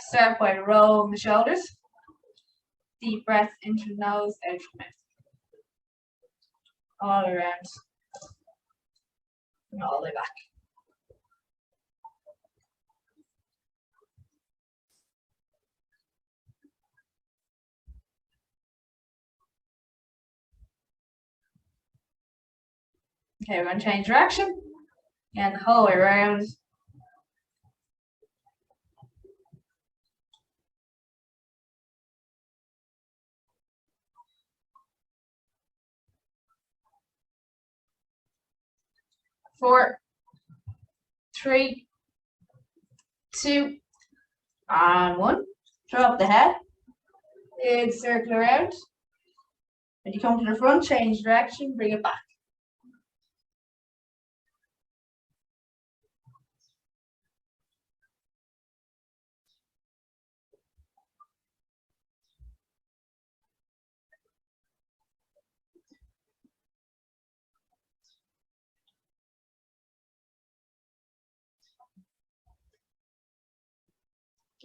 Start by rolling the shoulders. Deep breath into the nose, out the mouth. All around. And all the way back. Okay, we're going to change direction. And the whole way around. Four, three, two, and one. Drop the head. Big circle around. When you come to the front, change direction, bring it back.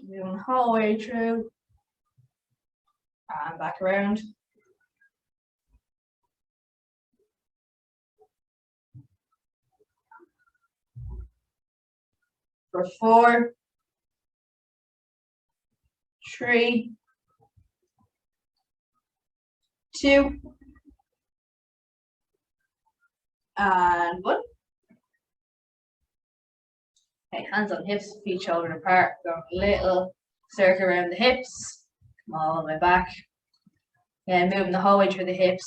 Moving the whole way through. And back around. For 4, 3, 2, and 1. Okay, hands on hips, feet shoulder apart. Go a little circle around the hips. Come all the way back. Yeah, moving the whole way through the hips.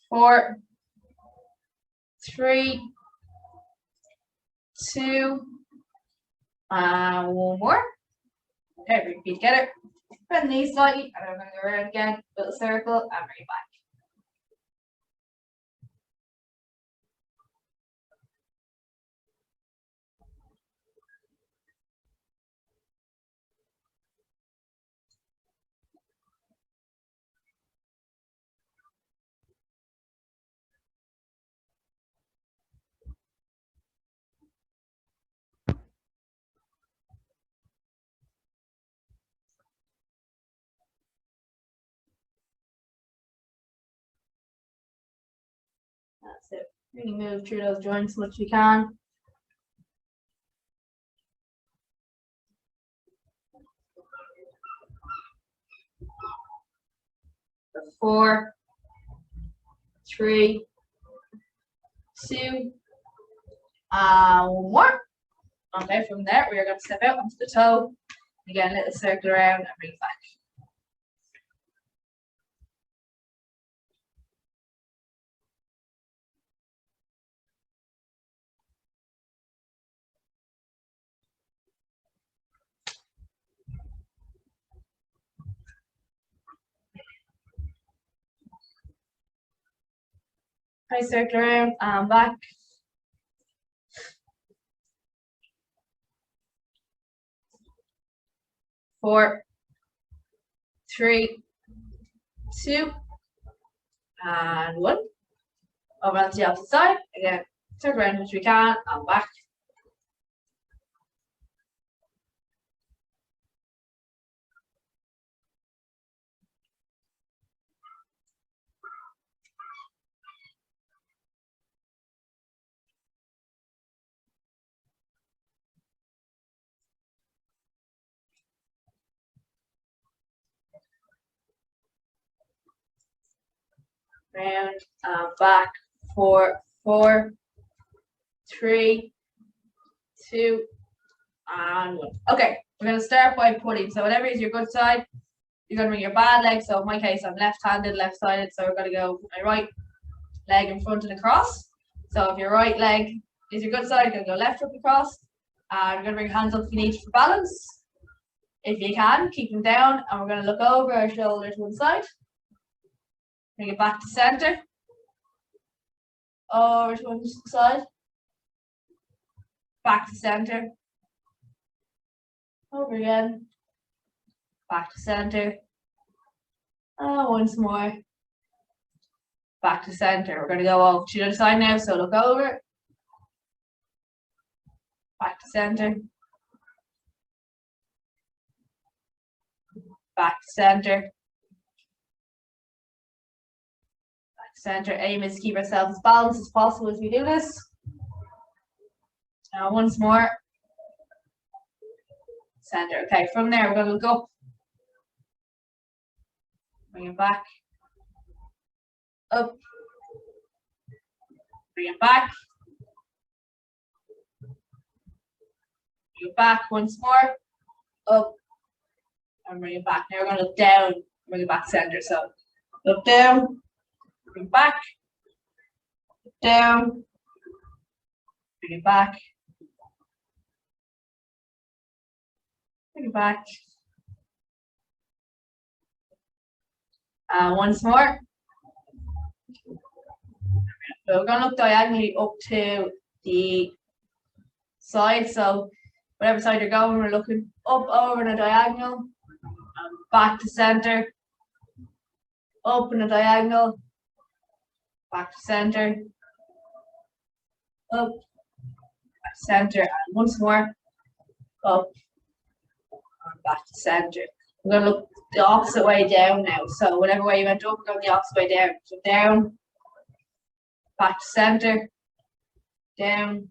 Four, 3, 2, and 1 more. Okay, bring feet together. Bend the knees slightly, and I'm going to go around again, little circle, and bring it back. That's it. Really move through those joints as much as you can. For 4, 3, 2, and 1 more. Okay, from there we are going to step out onto the toe. Again, little circle around and bring it back. Okay, circle around and back. Four, 3, 2, and 1. Over onto the opposite side. Again, circle around as we can and back. Round and back for 4, 3, 2, and 1. Okay, we're going to start by putting. So whatever is your good side, you're going to bring your bad leg. So in my case, I'm left-handed, left-sided. So we're going to go my right leg in front of the cross. So if your right leg is your good side, you're going to go left up across. And you're going to bring your hands up if you need for balance. If you can, keep them down, and we're going to look over our shoulder to one side. Bring it back to center. Over to one side. Back to center. Over again. Back to center. And once more. Back to center. We're going to go over to the other side now, so look over. Back to center. Back to center. Back to center. Aim is to keep ourselves as balanced as possible as we do this. Now once more. Center. Okay, from there we're going to look up. Bring it back. Up. Bring it back. Bring it back once more. Up. And bring it back. Now we're going to look down. Bring it back center. So look down. Bring it back. Down. Bring it back. Bring it back. Once more. So we're going to look diagonally up to the side. So whatever side you're going, we're looking up over in a diagonal. Back to center. Up in a diagonal. Back to center. Up. Back to center. And once more. Up. And back to center. We're going to look the opposite way down now. So whatever way you went up, we're going the opposite way down. So down. Back to center. Down.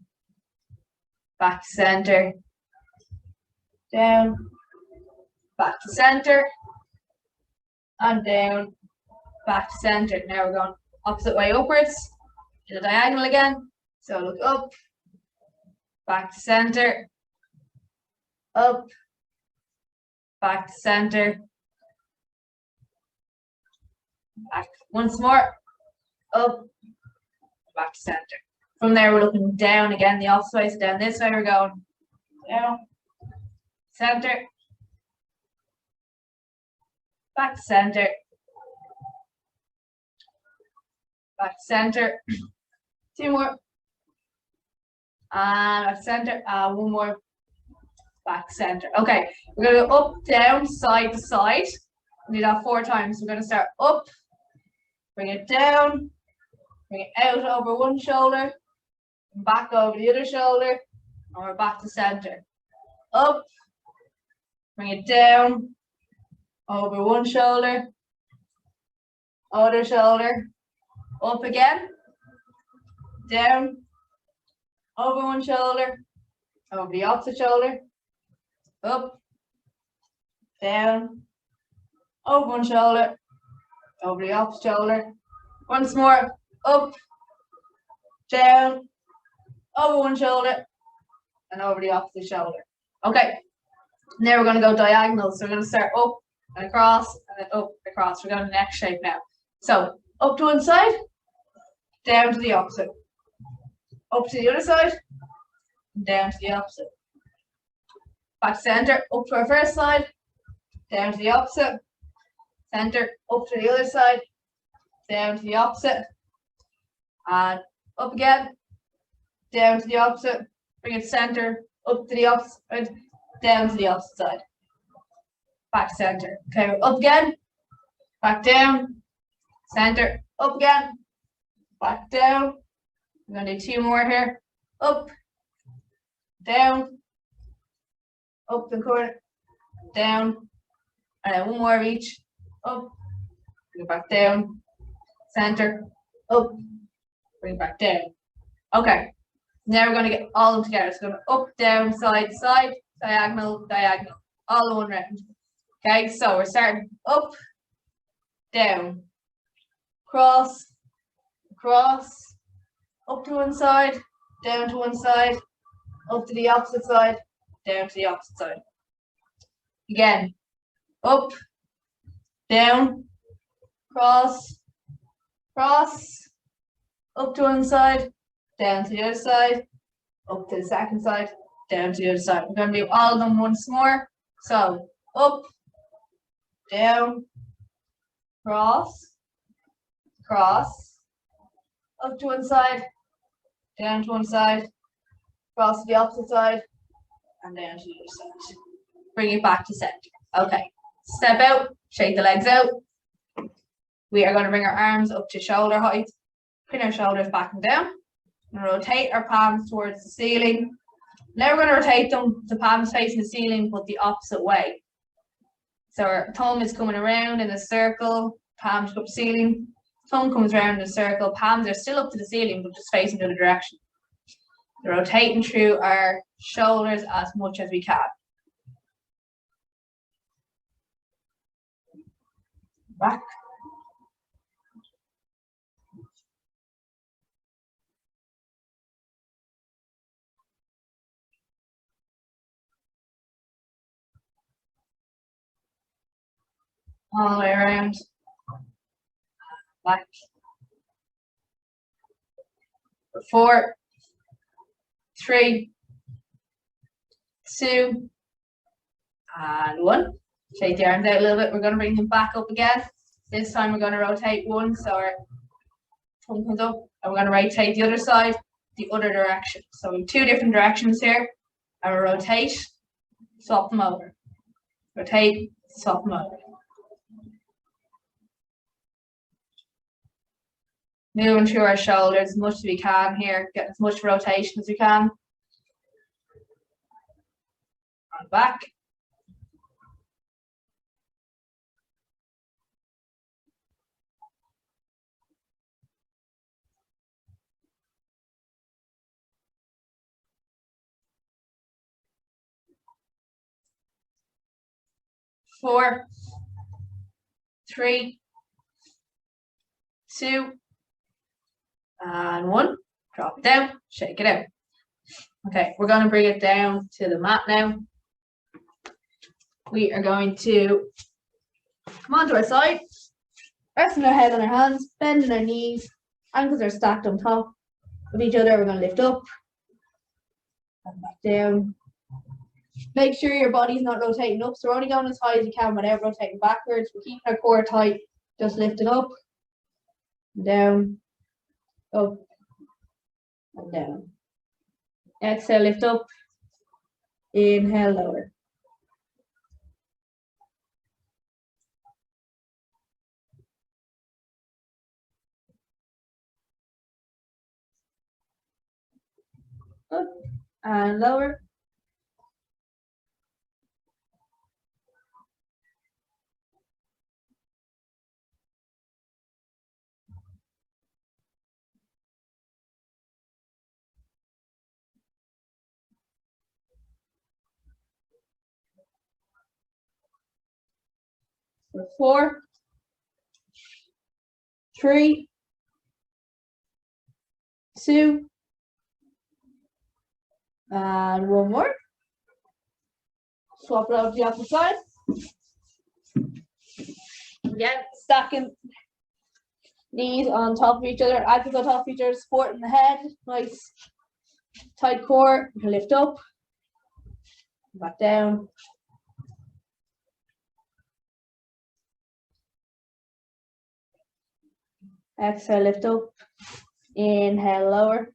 Back to center. Down. Back to center. And down. Back to center. Now we're going opposite way upwards. In a diagonal again. So look up. Back to center. Up. Back to center. Back once more. Up. Back to center. From there we're looking down again the opposite way. So down this way we're going. Down. Center. Back to center. Back to center. Two more. And back to center. One more. Back to center. Okay, we're going to go up, down, side to side. We do that 4 times. We're going to start up, bring it down, bring it out over one shoulder, back over the other shoulder, and we're back to center. Up, bring it down, over one shoulder, other shoulder, up again, down, over one shoulder, over the opposite shoulder, up, down, over one shoulder, over the opposite shoulder, once more, up, down, over one shoulder, and over the opposite shoulder. Okay, now we're going to go diagonal. So we're going to start up and across, and then up and across. We're going to the next shape now. So up to one side, down to the opposite. Up to the other side, down to the opposite. Back to center, up to our first side, down to the opposite. Center, up to the other side, down to the opposite. And up again, down to the opposite. Bring it center, up to the opposite, down to the opposite side. Back to center. Okay, up again, back down, center, up again, back down. I'm going to do 2 more here. Up, down, up the corner, down, and then 1 more of each. Up, bring it back down, center, up, bring it back down. Okay, now we're going to get all of them together. So going up, down, side, side, diagonal, diagonal, all in one round. Okay, so we're starting up, down, cross, cross, up to one side, down to one side, up to the opposite side, down to the opposite side. Again, up, down, cross, cross, up to one side, down to the other side, up to the second side, down to the other side. We're going to do all of them once more. So up, down, cross, cross, up to one side, down to one side, cross to the opposite side, and down to the other side. Bring it back to center. Okay. Step out, shake the legs out. We are going to bring our arms up to shoulder height, pin our shoulders back and down, and rotate our palms towards the ceiling. Now we're going to rotate them, the palms facing the ceiling, but the opposite way. So our thumb is coming around in a circle, palms up to the ceiling, thumb comes around in a circle, palms are still up to the ceiling, but just facing the other direction. We're rotating through our shoulders as much as we can. Back. All the way around. Back. 4, 3, 2, and 1. Shake the arms out a little bit. We're going to bring them back up again. This time we're going to rotate one, so our thumb comes up, and we're going to rotate the other side, the other direction. So in 2 different directions here, and we'll rotate, swap them over. Rotate, swap them over. Moving through our shoulders as much as we can here, get as much rotation as we can. And back. Four, 3, 2, and 1. Drop it down, shake it out. Okay, we're going to bring it down to the mat now. We are going to come onto our side, resting our head on our hands, bending our knees, ankles are stacked on top of each other. We're going to lift up and back down. Make sure your body's not rotating up, so we're only going as high as you can without rotating backwards. We're keeping our core tight, just lifting up, down, up, and down. Exhale, lift up, inhale, lower. Up and lower. For 4, 3, 2, and 1 more. Swap it out to the opposite side. Again, stacking knees on top of each other, ankles on top of each other, supporting the head. Nice tight core. You can lift up, back down. Exhale, lift up. Inhale, lower.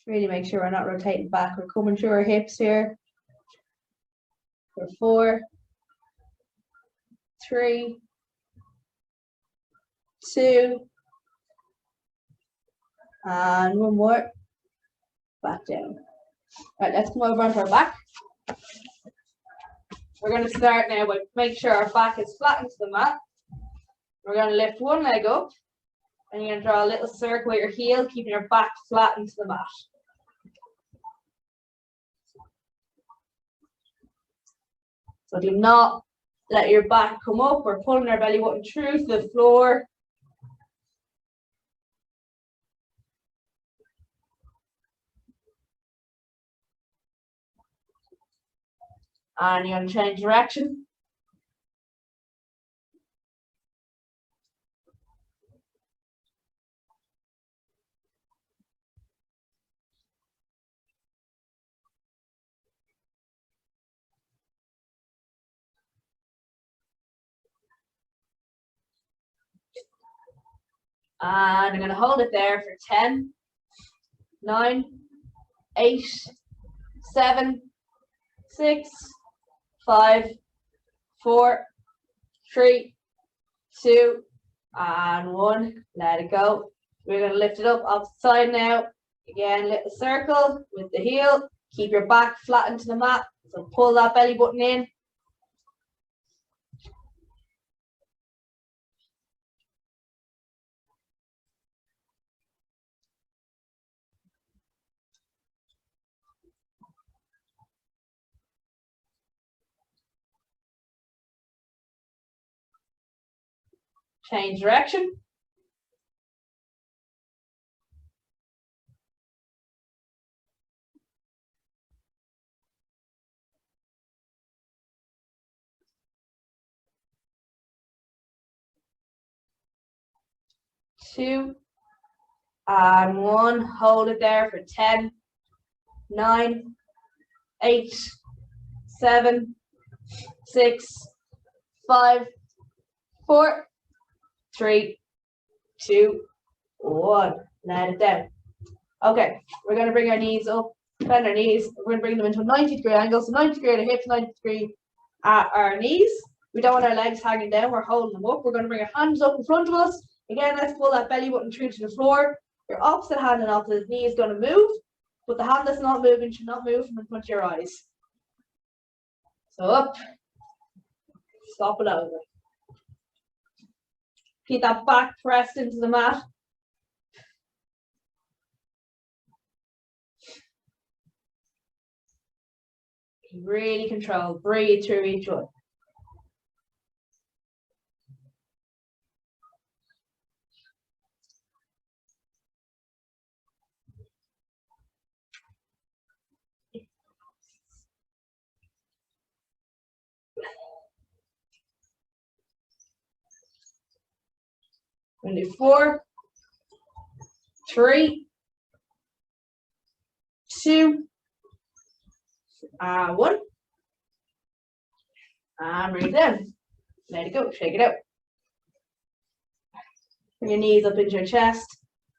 Really make sure we're not rotating back. We're coming through our hips here. For 4, 3, 2, and 1 more. Back down. Right, let's come over onto our back. We're going to start now by make sure our back is flat into the mat. We're going to lift one leg up, and you're going to draw a little circle with your heel, keeping your back flat into the mat. So do not let your back come up. We're pulling our belly button through to the floor. And you're going to change direction. And I'm going to hold it there for 10, 9, 8, 7, 6, 5, 4, 3, 2, and 1. Let it go. We're going to lift it up opposite side now. Again, little circle with the heel. Keep your back flat into the mat. So pull that belly button in. Change direction. Two and 1. Hold it there for 10, 9, 8, 7, 6, 5, 4, 3, 2, 1. Let it down. Okay, we're going to bring our knees up, bend our knees. We're going to bring them into a 90-degree angle. So 90 degree at the hips, 90 degree at our knees. We don't want our legs hanging down. We're holding them up. We're going to bring our hands up in front of us. Again, let's pull that belly button through to the floor. Your opposite hand and opposite knee is going to move, but the hand that's not moving should not move from in front of your eyes. So up, stop it over. Keep that back pressed into the mat. Really control, breathe through each one. We're going to do 4, 3, 2, 1. And bring it down. Let it go. Shake it out. Bring your knees up into your chest.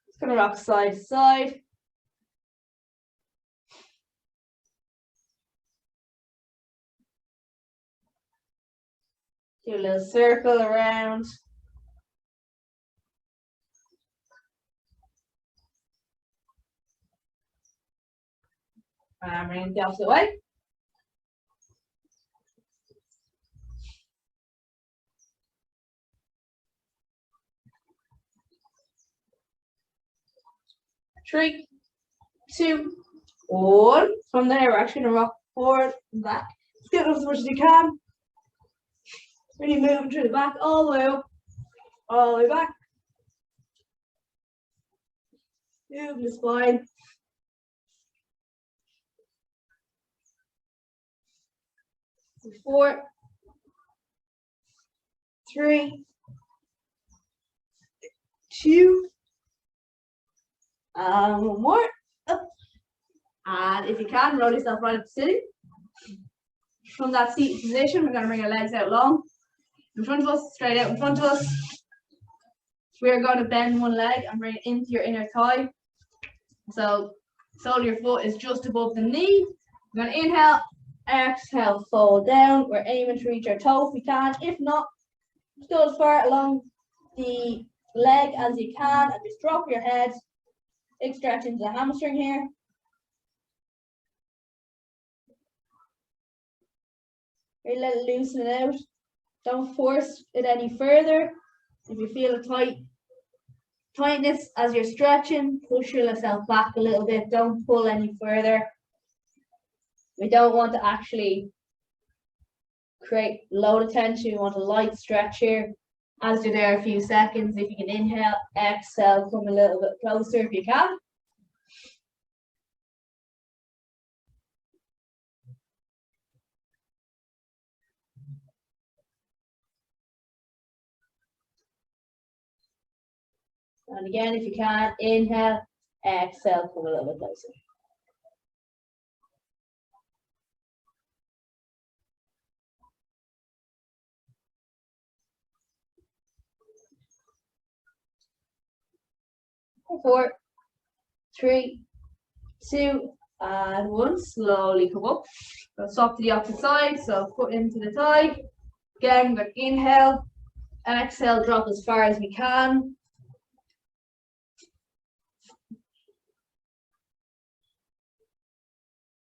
It's going to rock side to side. Do a little circle around. And bring it the opposite way. Three, 2, 1. From there, we're actually going to rock forward and back. Let's get up as much as you can. Really moving through the back, all the way up, all the way back. Moving the spine. Four, 3, 2, and 1 more. Up. And if you can, roll yourself right up to sitting. From that seated position, we're going to bring our legs out long. In front of us, straight out in front of us. We're going to bend one leg and bring it into your inner thigh. So, sole of your foot is just above the knee. We're going to inhale, exhale, fold down. We're aiming to reach our toe if we can. If not, just go as far along the leg as you can and just drop your head. Big stretch into the hamstring here. Really let it loosen it out. Don't force it any further. If you feel a tightness as you're stretching, push yourself back a little bit. Don't pull any further. We don't want to actually create load of tension. We want a light stretch here. As you're there a few seconds, if you can inhale, exhale, come a little bit closer if you can. And again, if you can, inhale, exhale, come a little bit closer. Four, three, two, and one. Slowly come up. Go stop to the opposite side. So foot into the thigh. Again, we're going to inhale, exhale, drop as far as we can.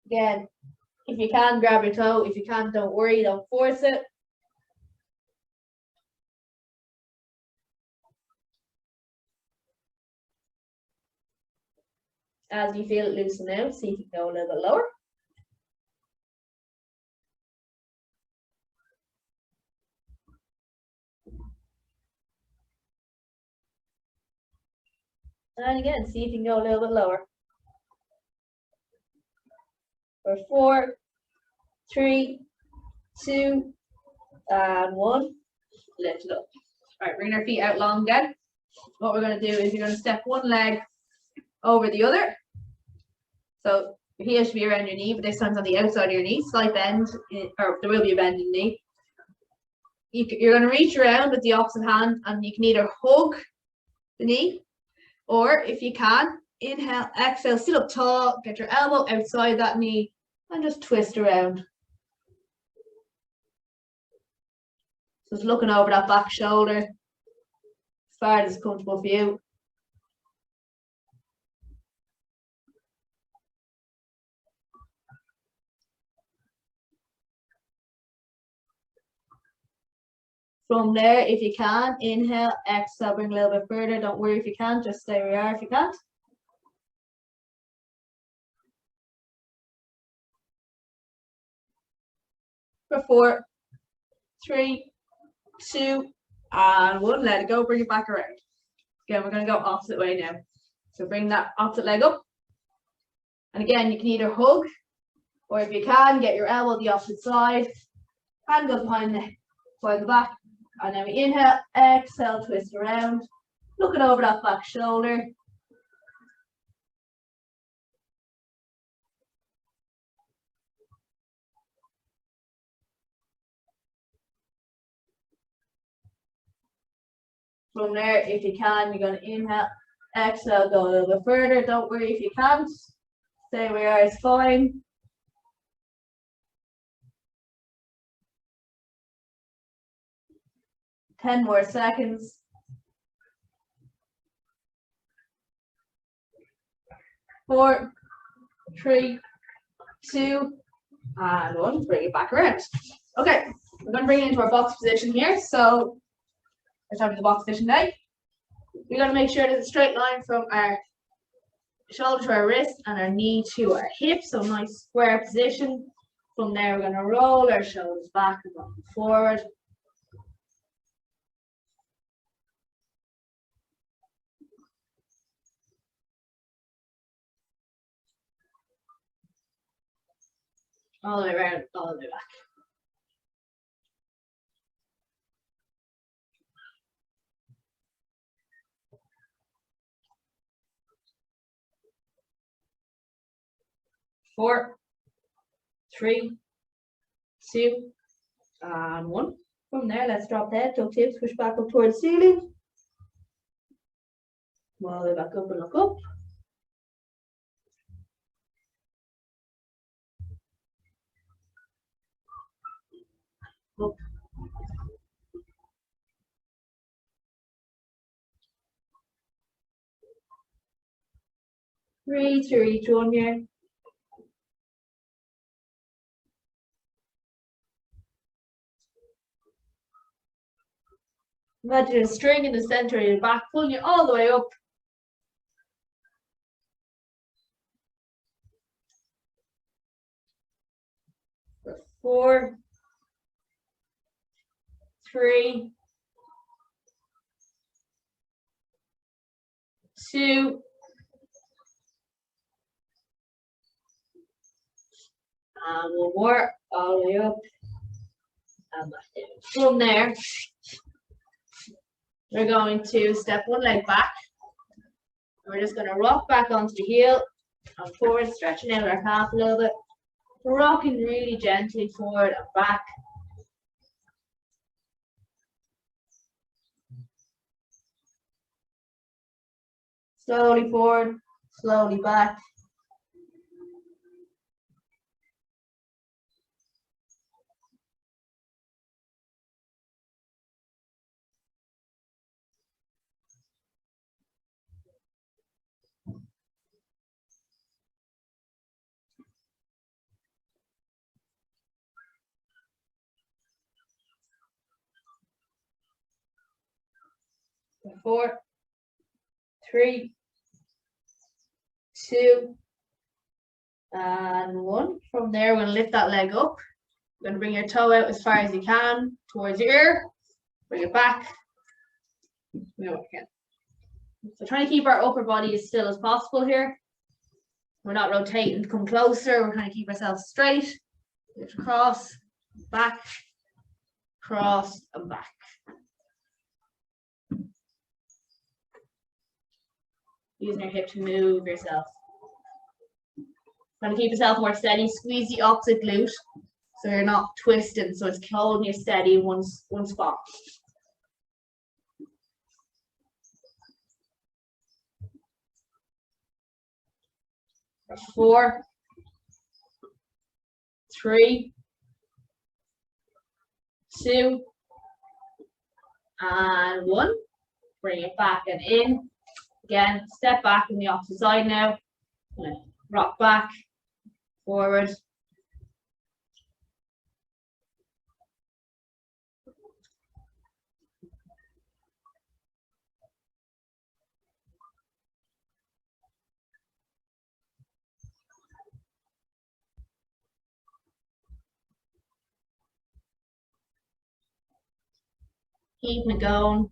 Again, if you can, grab your toe. If you can't, don't worry, don't force it. As you feel it loosen out, see if you can go a little bit lower. And again, see if you can go a little bit lower. For 4, 3, 2, and 1. Lift it up. All right, bring our feet out long again. What we're going to do is you're going to step one leg over the other. So your heel should be around your knee, but this time's on the outside of your knee. Slight bend, or there will be a bend in the knee. You're going to reach around with the opposite hand, and you can either hug the knee, or if you can, inhale, exhale, sit up tall, get your elbow outside that knee, and just twist around. So just looking over that back shoulder, as far as it's comfortable for you. From there, if you can, inhale, exhale, bring a little bit further. Don't worry if you can't, just stay where you are if you can't. For 4, 3, 2, and 1. Let it go, bring it back around. Again, we're going to go opposite way now. So bring that opposite leg up. And again, you can either hug, or if you can, get your elbow the opposite side, and go behind the back. And then we inhale, exhale, twist around, looking over that back shoulder. From there, if you can, you're going to inhale, exhale, go a little bit further. Don't worry if you can't. Stay where you are is fine. Ten more seconds. 4, 3, 2, and 1. Bring it back around. Okay, we're going to bring it into our box position here. So we're starting the box position now. We're going to make sure there's a straight line from our shoulder to our wrist and our knee to our hip. So nice square position. From there, we're going to roll our shoulders back and forward. All the way around, all the way back. Four, 3, 2, and 1. From there, let's drop the head, tuck tips, push back up towards the ceiling. All the way back up and look up. Up. 3 to each one here. Imagine a string in the center of your back, pulling you all the way up. For 4, 3, 2, and one more, all the way up and back down. From there, we're going to step one leg back, We're just going to rock back onto the heel and forward, stretching out our calf a little bit. Rocking really gently forward and back. Slowly forward, slowly back. Four, three, two, and one. From there, we're going to lift that leg up. You're going to bring your toe out as far as you can towards your ear. Bring it back. So trying to keep our upper body as still as possible here. We're not rotating to come closer. We're trying to keep ourselves straight. Lift across, back, cross, and back. Using your hip to move yourself. Trying to keep yourself more steady. Squeeze the opposite glute so you're not twisting. So it's holding you steady in one spot. Four, three, two, and one. Bring it back and in. Again, step back on the opposite side now. Rock back, forward. Keeping it going.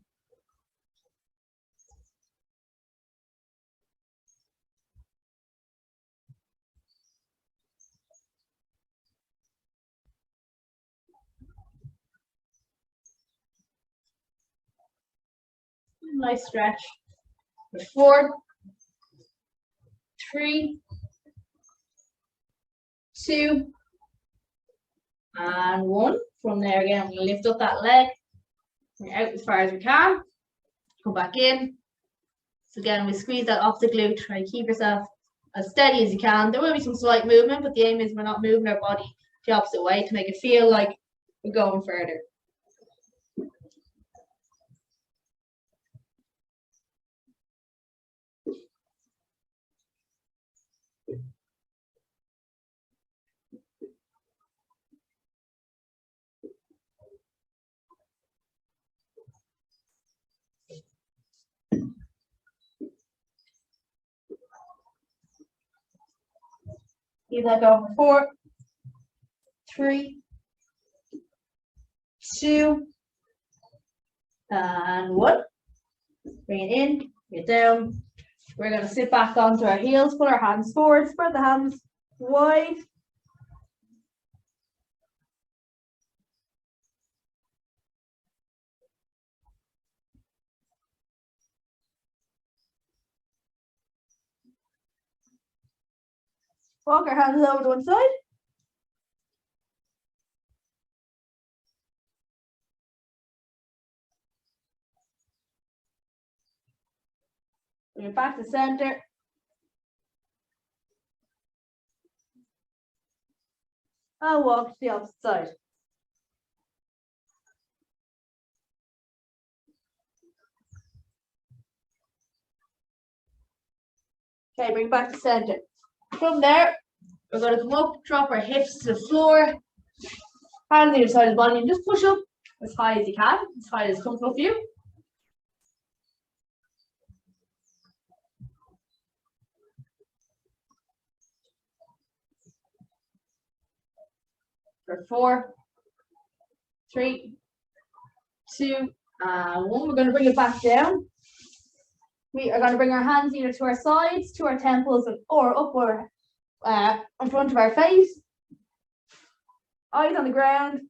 Nice stretch. Four, three, two, and one. From there again, I'm going to lift up that leg. Bring it out as far as we can. Come back in. So again, we squeeze that opposite glute. Try to keep yourself as steady as you can. There will be some slight movement, but the aim is we're not moving our body the opposite way to make it feel like we're going further. Keep that going for four, three, two, and one. Bring it in, bring it down. We're going to sit back onto our heels, pull our hands forward, spread the hands wide. Walk our hands over to one side. Bring it back to center. And walk to the opposite side. Okay, bring it back to center. From there, we're going to come up, drop our hips to the floor, hands on either side of the body, and just push up as high as you can, as high as comfortable for you. For four, three, two, and one. We're going to bring it back down. We are going to bring our hands either to our sides, to our temples, or upward in front of our face. Eyes on the ground.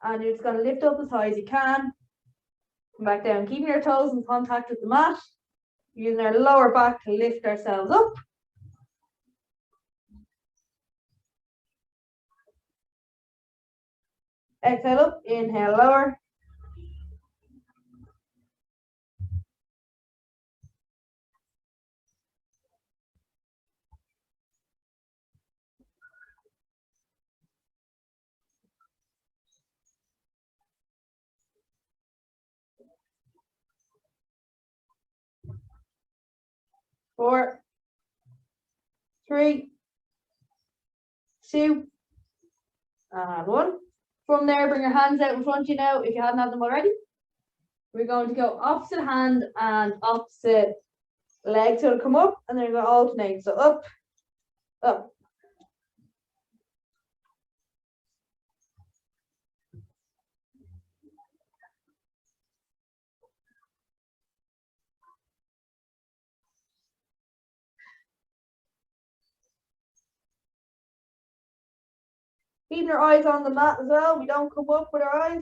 And you're just going to lift up as high as you can. Come back down, keeping your toes in contact with the mat. Using our lower back to lift ourselves up. Exhale up, inhale lower. Four, three, two, and one. From there, bring your hands out in front of you now if you hadn't had them already. We're going to go opposite hand and opposite leg. So it'll come up and then we're going to alternate. So up, up. Keeping our eyes on the mat as well. We don't come up with our eyes.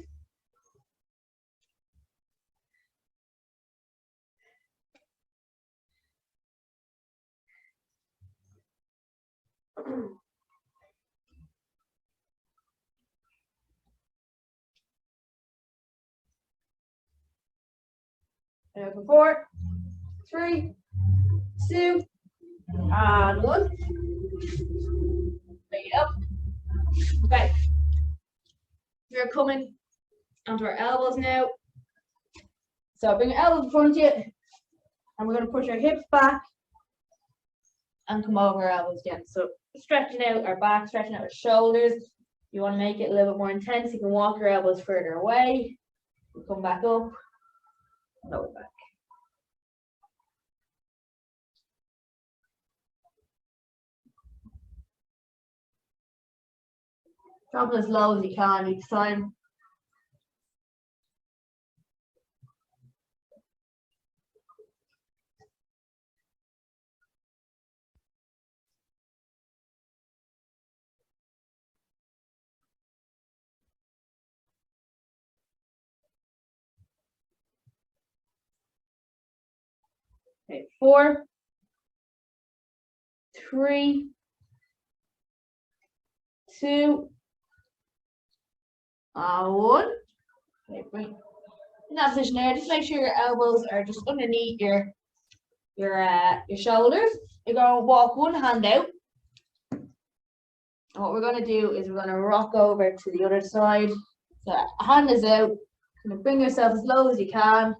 And for 4, 3, 2, and 1. Bring it up. Okay. We're coming onto our elbows now. So bring your elbows in front of you, and we're going to push our hips back and come over our elbows again. So stretching out our back, stretching out our shoulders. If you want to make it a little bit more intense, you can walk your elbows further away. Come back up, lower back. Drop it as low as you can each time. Okay, 4, 3, 2, and 1. Okay, bring in that position there. Just make sure your elbows are just underneath your shoulders. You're going to walk one hand out. And what we're going to do is we're going to rock over to the other side. So hand is out. Going to bring yourself as low as you can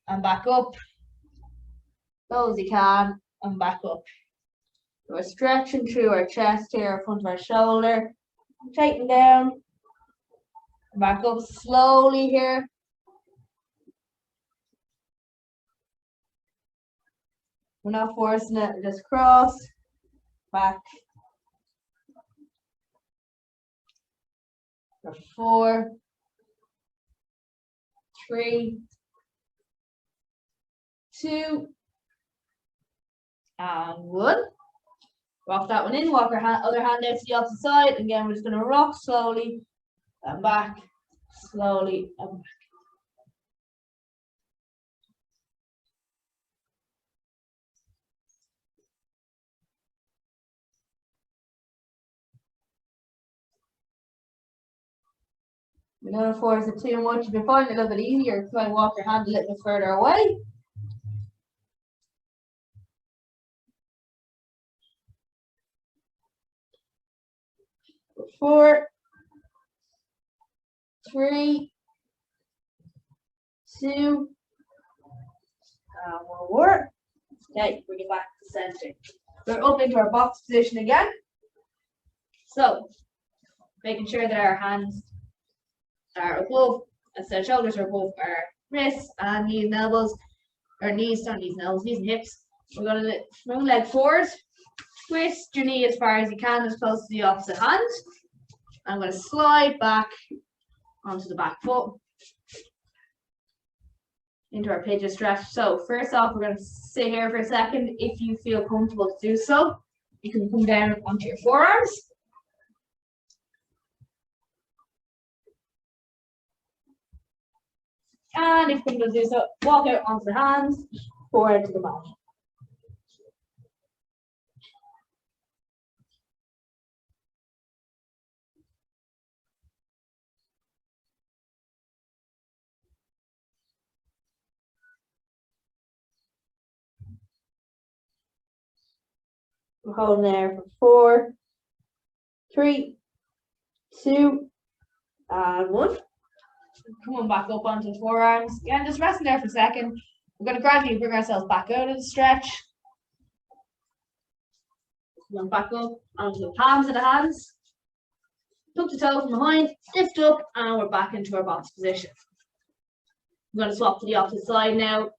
and back up. Low as you can and back up. So we're stretching through our chest here, front of our shoulder. Tighten down. Back up slowly here. We're not forcing it, just cross, back. For 4, 3, 2, and 1. Rock that one in, walk our other hand out to the opposite side. Again, we're just going to rock slowly and back, slowly and back. We don't force it too much. If you find it a little bit easier, try and walk your hand a little bit further away. For 4, 3, 2, and 1 more. Okay, bring it back to center. We're up into our box position again. So, making sure that our hands are above, as our shoulders are above our wrists and knees and elbows, or knees, not knees and elbows, knees and hips. We're going to bring leg forward, twist your knee as far as you can, as close to the opposite hand. I'm going to slide back onto the back foot into our pigeon stretch. So first off, we're going to sit here for a second. If you feel comfortable to do so, you can come down onto your forearms. And if you can do so, walk out onto the hands, forward to the mat. We're holding there for 4, 3, 2, and 1. Coming back up onto the forearms. Again, just resting there for a second. We're going to gradually bring ourselves back out of the stretch. Come back up onto the palms of the hands. Tuck the toe from behind, lift up, and we're back into our box position. I'm going to swap to the opposite side now.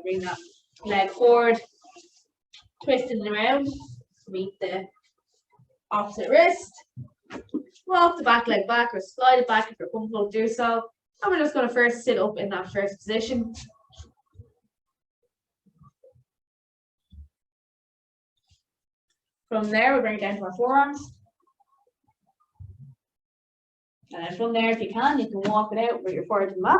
Bring that leg forward, twisting it around, meet the opposite wrist. Walk the back leg back or slide it back if you're comfortable to do so. And we're just going to first sit up in that first position. From there, we'll bring it down to our forearms. And then from there, if you can walk it out with your forward to the mat.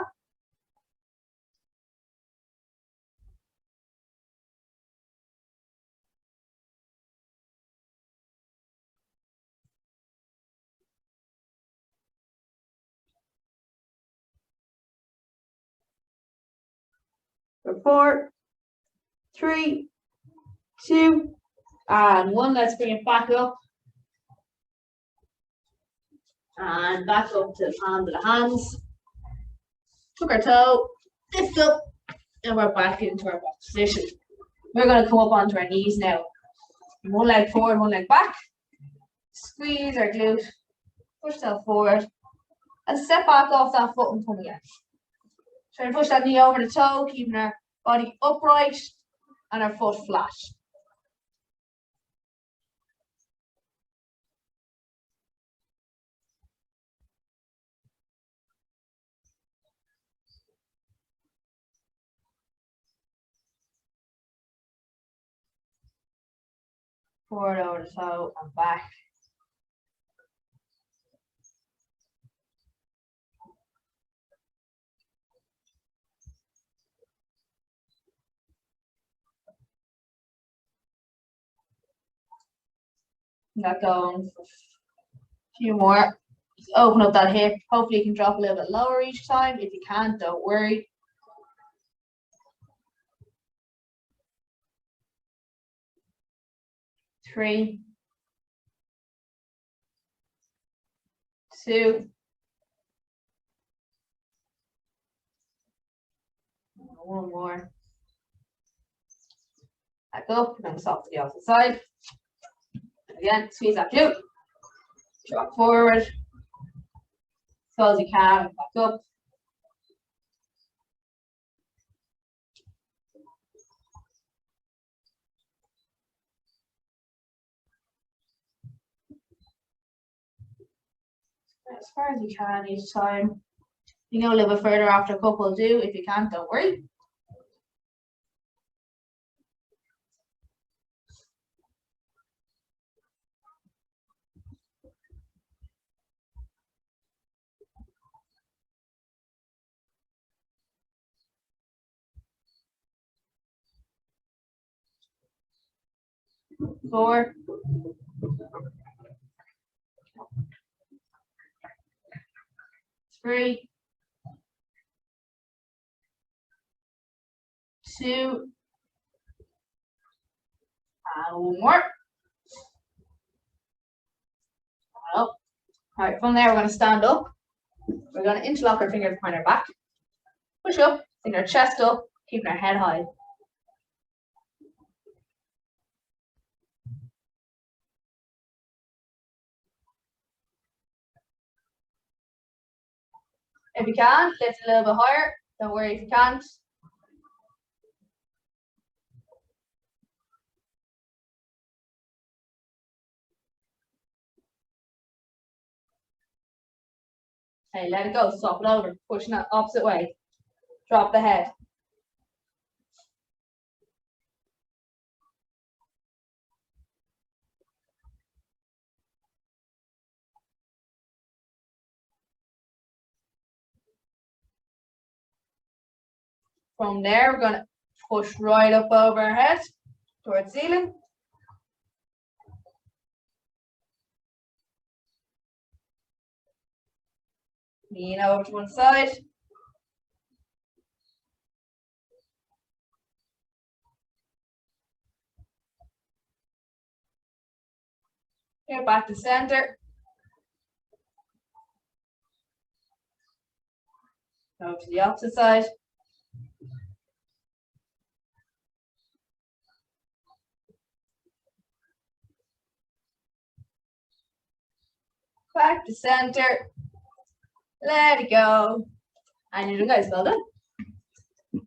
For 4, 3, 2, and 1. Let's bring it back up. And back up to the palms of the hands. Tuck our toe, lift up, and we're back into our box position. We're going to come up onto our knees now. One leg forward, one leg back. Squeeze our glute, push that forward, and step back off that foot and come again. Try to push that knee over the toe, keeping our body upright and our foot flat. Forward over the toe and back. Got going for a few more. Just open up that hip. Hopefully you can drop a little bit lower each time. If you can't, don't worry. Three, 2, 1 more. Back up, and then stop to the opposite side. Again, squeeze that glute. Drop forward. As well as you can, back up. As far as you can each time. You know, a little bit further after a couple do. If you can't, don't worry. Four. 3, 2, and 1 more. Up. All right, from there we're going to stand up. We're going to interlock our fingers behind our back. Push up, bring our chest up, keeping our head high. If you can, lift a little bit higher. Don't worry if you can't. Hey, let it go. Swap it over. Pushing that opposite way. Drop the head. From there, we're going to push right up over our head towards ceiling. Lean over to one side. Here, back to center. Go to the opposite side. Back to center. Let it go. And you guys, well done.